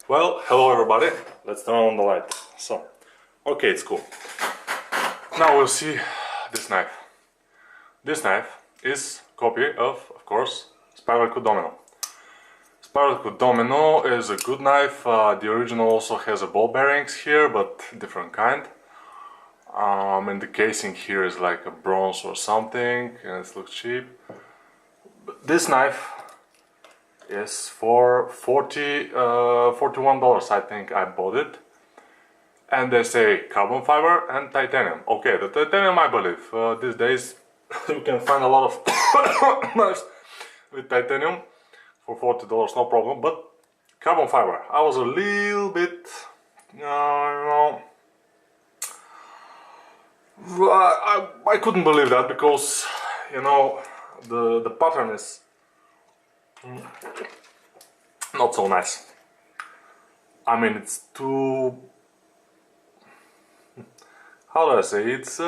Well, hello everybody. Let's turn on the light. So, okay, it's cool. Now we'll see this knife. This knife is a copy of course, Spyderco Domino. Spyderco Domino is a good knife. The original also has a ball bearings here, but different kind. And the casing here is like a bronze or something, and it looks cheap. But this knife is for $41, I think I bought it. And they say carbon fiber and titanium. Okay, the titanium I believe. These days you can find a lot of knives with titanium for $40, no problem. But carbon fiber, I was a little bit, I couldn't believe that, because the pattern is not so nice. I mean, it's too, how do I say, it's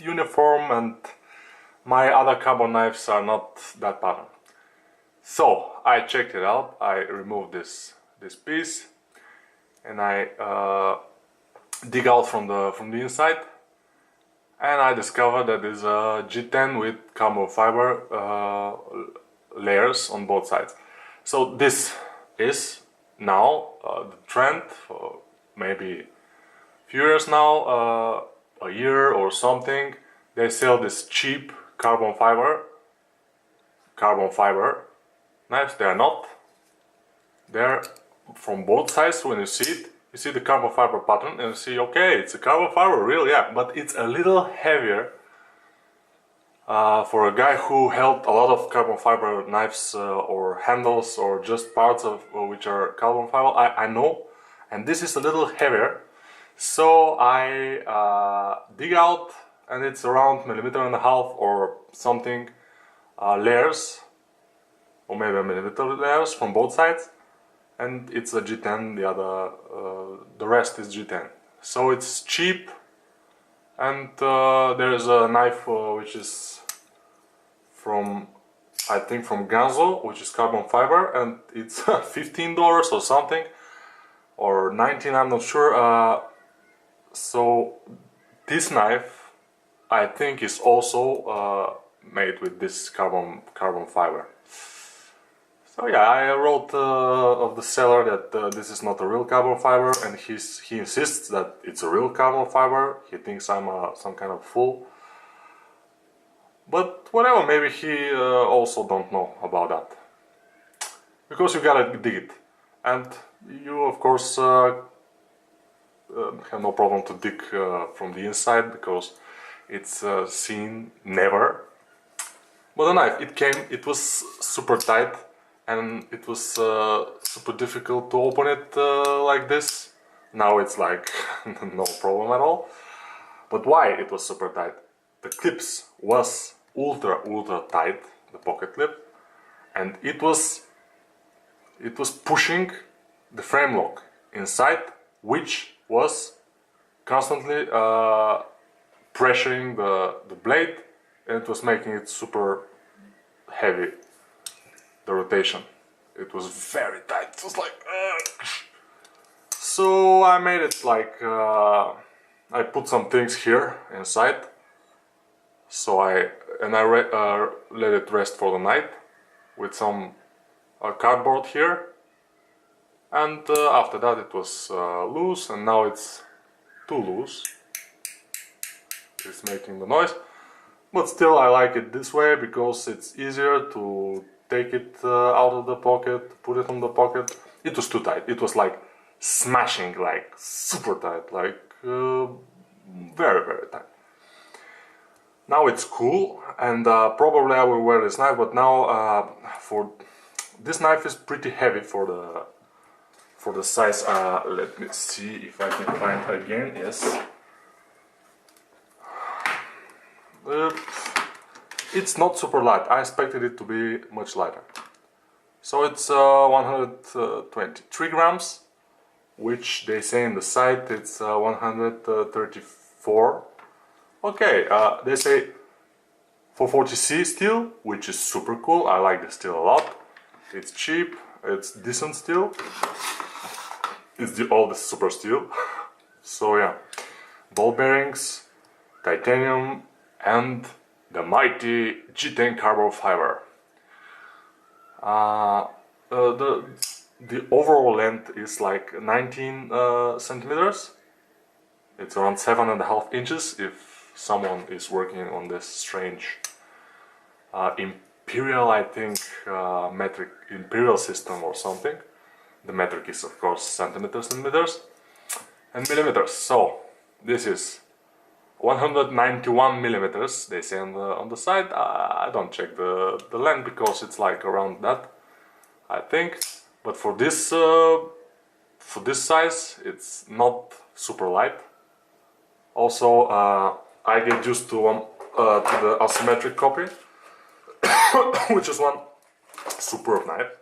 uniform, and my other carbon knives are not that pattern. So I checked it out. I removed this piece, and I dig out from the inside, and I discovered that there's a G10 with carbon fiber layers on both sides. So this is now the trend for maybe a few years now, a year or something. They sell this cheap carbon fiber knives. They are not. They're from both sides. When you see it, you see the carbon fiber pattern, and you see, okay, it's a carbon fiber, really, yeah, but it's a little heavier. For a guy who held a lot of carbon fiber knives or handles or just parts of which are carbon fiber, I know, and this is a little heavier. So I dig out, and it's around 1.5 millimeters or something layers, or maybe 1 millimeter layers from both sides, and it's a G10. The rest is G10. So it's cheap. And there's a knife which is from, I think, from Ganzo, which is carbon fiber, and it's $15 or something, or 19, I'm not sure. So this knife, I think, is also made with this carbon fiber. So yeah, I wrote of the seller that this is not a real carbon fiber, and he insists that it's a real carbon fiber. He thinks I'm some kind of fool. But whatever, maybe he also don't know about that. Because you gotta dig it. And you, of course, have no problem to dig from the inside, because it's seen never. But the knife, it was super tight. And it was super difficult to open it like this. Now it's like no problem at all. But why it was super tight? The clips was ultra tight, the pocket clip, and it was pushing the frame lock inside, which was constantly pressuring the blade, and it was making it super heavy. The rotation, it was very tight. It was like so I made it like I put some things here inside, so I let it rest for the night with some cardboard here, and after that it was loose, and now it's too loose. It's making the noise, but still I like it this way, because it's easier to take it out of the pocket, put it on the pocket. It was too tight. It was like smashing, like super tight, like very tight. Now it's cool, and probably I will wear this knife. But now for this knife is pretty heavy for the size. Let me see if I can find again. Yes. It's not super light. I expected it to be much lighter. So it's 123 grams, which they say in the site it's 134. Okay, they say 440C steel, which is super cool. I like the steel a lot. It's cheap, it's decent steel. it's all the super steel. So yeah, ball bearings, titanium, and the mighty G10 carbon fiber. The overall length is like 19 centimeters. It's around 7.5 inches if someone is working on this strange imperial, I think, metric imperial system or something. The metric is of course centimeters and meters and millimeters. So this is 191 millimeters, they say on the side. I don't check the length because it's like around that, I think. But for this size, it's not super light. Also, I get used to the asymmetric copy, which is one superb knife.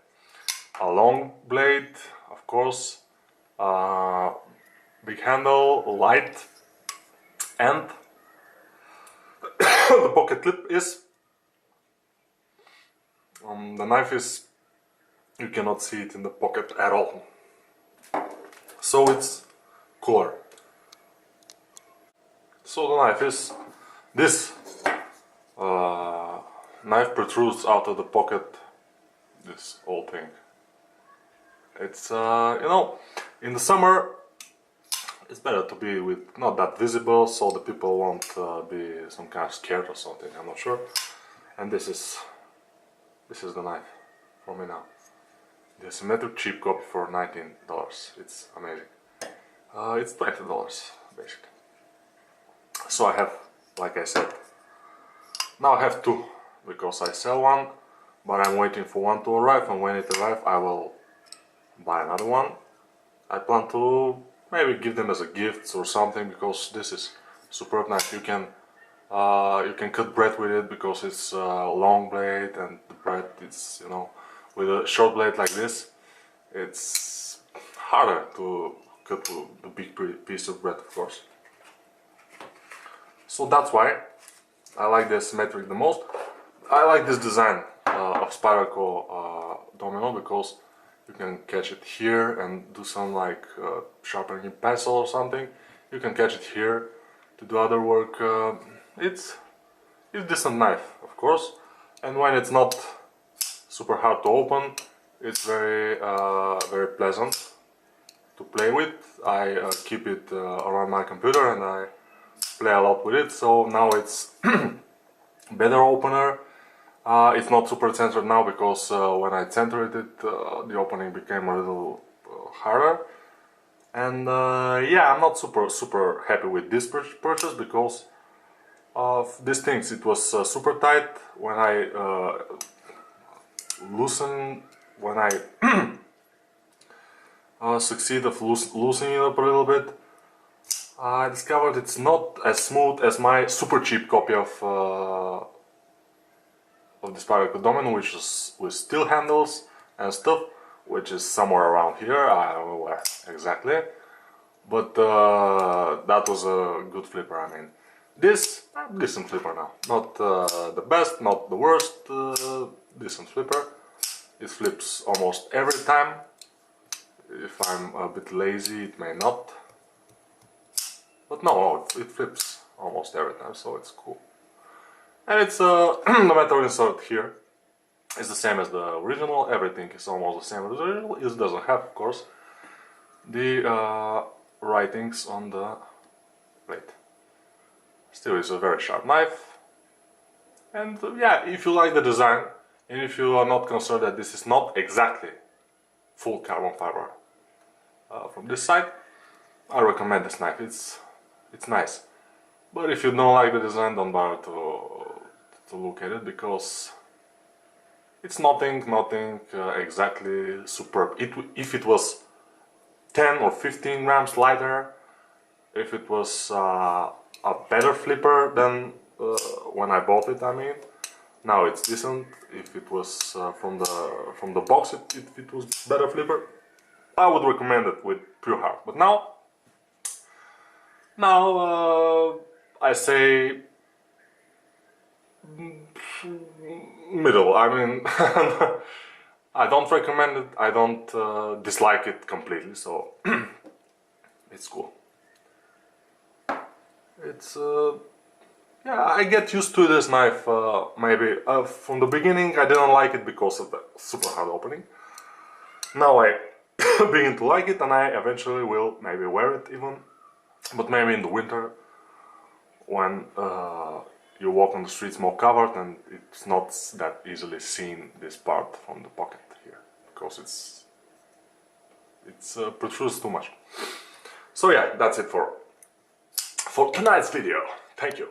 A long blade, of course, big handle, light, and the pocket clip is. The knife is. You cannot see it in the pocket at all. So it's cooler. So the knife is. This knife protrudes out of the pocket. This whole thing. It's you know, in the summer it's better to be with not that visible, so the people won't be some kind of scared or something. I'm not sure. And this is the knife for me now. The symmetric cheap copy for $19. It's amazing. It's $20 basically. So I have, like I said, now I have two because I sell one, but I'm waiting for one to arrive, and when it arrives I will buy another one. I plan to maybe give them as a gift or something, because this is superb knife. You can cut bread with it because it's a long blade, and the bread is, you know, with a short blade like this, it's harder to cut the big piece of bread, of course. So that's why I like the symmetric the most. I like this design of Spyderco Domino, because you can catch it here and do some like sharpening pencil or something. You can catch it here to do other work. It's a decent knife, of course, and when it's not super hard to open, it's very very pleasant to play with. I keep it around my computer and I play a lot with it, so now it's better opener. It's not super centered now because when I centered it, the opening became a little harder. And yeah, I'm not super happy with this purchase because of these things. It was super tight when I succeed of loosening it up a little bit. I discovered it's not as smooth as my super cheap copy of the Spyderco Domino, which is with steel handles and stuff, which is somewhere around here. I don't know where exactly, but that was a good flipper. I mean, this decent flipper now, not the best, not the worst, decent flipper. It flips almost every time. If I'm a bit lazy, it may not. But no, it flips almost every time, so it's cool. And it's the metal insert here is the same as the original. Everything is almost the same as the original. It doesn't have, of course, the writings on the plate. Still, it's a very sharp knife. And yeah, if you like the design, and if you are not concerned that this is not exactly full carbon fiber from this side, I recommend this knife. It's nice. But if you don't like the design, don't bother to look at it, because it's nothing exactly superb. If it was 10 or 15 grams lighter, if it was a better flipper than when I bought it, I mean, now it's decent. If it was from the box, if it was better flipper, I would recommend it with pure heart. But now I say middle. I mean, I don't recommend it, I don't dislike it completely, so it's cool. It's yeah, I get used to this knife maybe. From the beginning I didn't like it because of the super hard opening. Now I begin to like it, and I eventually will maybe wear it even, but maybe in the winter when you walk on the streets more covered and it's not that easily seen, this part from the pocket here, because it's protrudes too much. So yeah, that's it for tonight's video. Thank you.